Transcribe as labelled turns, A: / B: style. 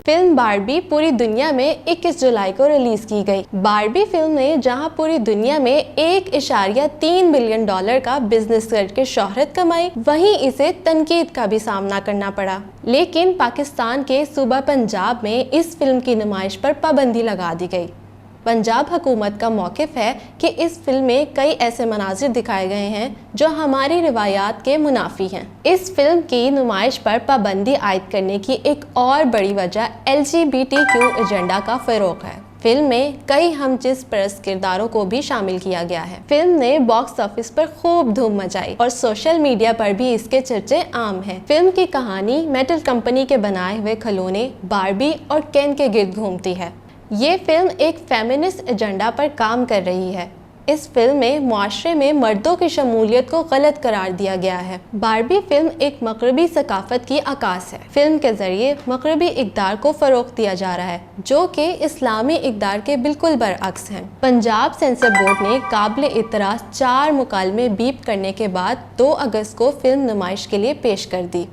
A: Film Barbie पूरी दुनिया में 21 जुलाई को रिलीज की गई। बारबी फिल्म ने जहां पूरी दुनिया में 1.3 बिलियन डॉलर का बिजनेस करके शोहरत कमाई, वहीं इसे तनकीद का भी सामना करना पड़ा। लेकिन पाकिस्तान के सूबा पंजाब में इस फिल्म की नुमाइश पर पाबंदी लगा दी गई। पंजाब हुकूमत का मौक़िफ़ है कि इस फिल्म में कई ऐसे मनाज़िर दिखाए गए हैं जो हमारी रिवायात के मुनाफी हैं। इस फिल्म की नुमाइश पर पाबंदी आयद करने की एक और बड़ी वजह LGBTQ एजेंडा का फ़रोग़ है। फिल्म में कई हमजिन्स परस्त किरदारों को भी शामिल किया गया है। फिल्म ने बॉक्स ऑफिस पर खूब धूम मचाई और सोशल मीडिया पर भी इसके चर्चे आम हैं। फिल्म की कहानी मेटल कंपनी के बनाए हुए खिलौने बारबी और केन के गिर्द घूमती है। ये फिल्म एक फेमिनिस्ट एजेंडा पर काम कर रही है। इस फिल्म में मुआशरे में मर्दों की शमूलियत को गलत करार दिया गया है। बारबी फिल्म एक मगरबी सकाफत की अक्कास है। फिल्म के जरिए मगरबी इक़दार को फ़रोग़ दिया जा रहा है, जो कि इस्लामी इक़दार के बिल्कुल बरअक्स हैं। पंजाब सेंसर बोर्ड ने काबिल इतराज़ 4 मुकालमे बीप करने के बाद 2 अगस्त को फिल्म नुमाइश के लिए पेश कर दी।